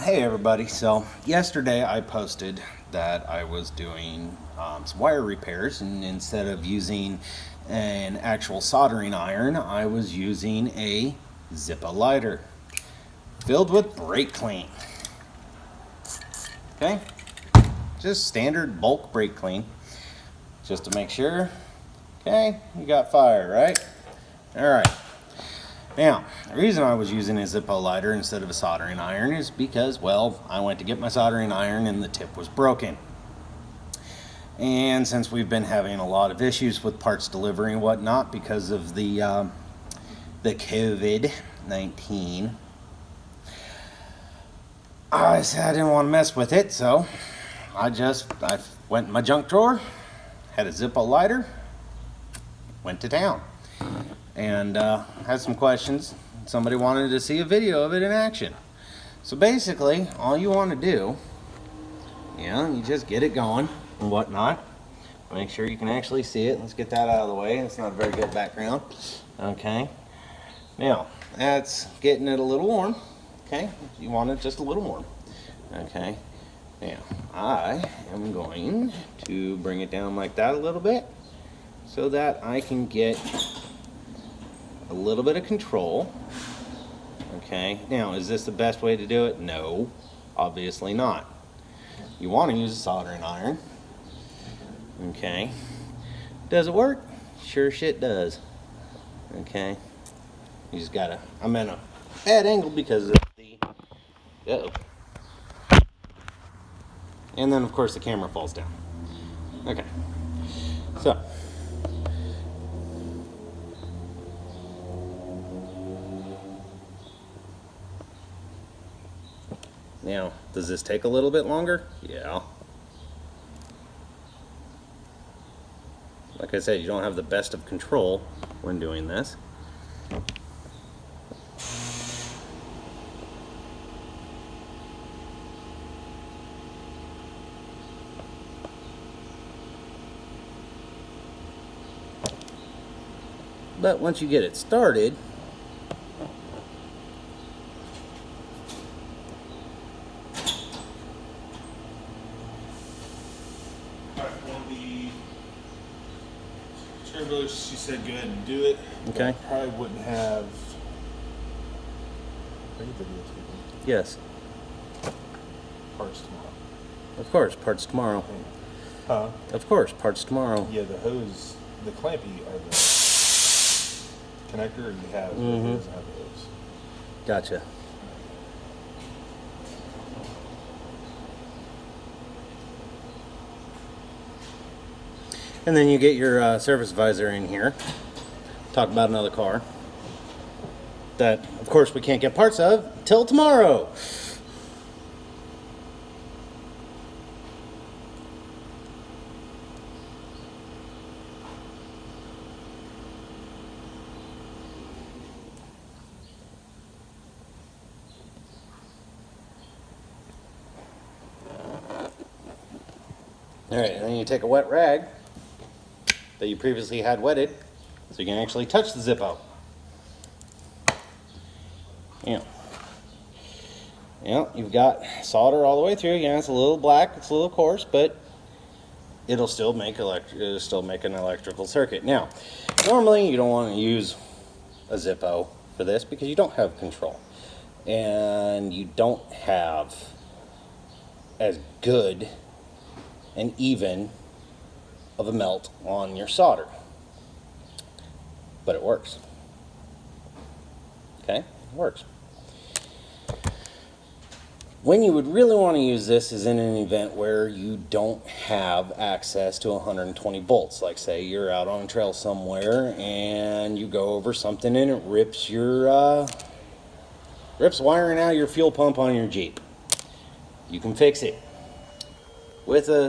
Hey everybody, so yesterday I posted that I was doing some wire repairs, and instead of using an actual soldering iron, I was using a Zippo lighter filled with brake clean. Okay, just standard bulk brake clean, just to make sure. Okay, you got fire, right? Alright. Now, the reason I was using a Zippo lighter instead of a soldering iron is because, well, I went to get my soldering iron and the tip was broken. And since we've been having a lot of issues with parts delivery and whatnot because of the COVID-19, I said I didn't want to mess with it, so I went in my junk drawer, had a Zippo lighter, went to town. And had some questions. Somebody wanted to see a video of it in action. So basically, all you want to do, you just get it going and whatnot. Make sure you can actually see it. Let's get that out of the way. It's not a very good background. Okay. Now, that's getting it a little warm. Okay. You want it just a little warm. Okay. Now, I am going to bring it down like that a little bit so that I can get a little bit of control. Okay, now is this the best way to do it? No, obviously not. You want to use a soldering iron. Okay, does it work? Sure shit does. Okay, you just gotta, I'm in a bad angle because of the, and then of course the camera falls down. Okay, so now, does this take a little bit longer? Yeah. Like I said, you don't have the best of control when doing this. But once you get it started, she said go ahead and do it. Okay. Probably wouldn't have. Are you videotaping? Yes. Parts tomorrow. Of course, parts tomorrow. Huh? Of course, parts tomorrow. Yeah, the hose, the clampy or the connector you have, Mm-hmm. doesn't have the hose. Gotcha. And then you get your service visor in here. Talk about another car that, of course, we can't get parts of till tomorrow. All right, and then you take a wet rag that you previously had wetted, so you can actually touch the Zippo. You've got solder all the way through. Yeah, it's a little black, it's a little coarse, but it'll still make an electrical circuit. Now, normally you don't want to use a Zippo for this because you don't have control, and you don't have as good and even of a melt on your solder, but it works. Okay, it works. When you would really want to use this is in an event where you don't have access to 120 volts. Like say you're out on a trail somewhere and you go over something and it rips wiring out of your fuel pump on your Jeep. You can fix it with a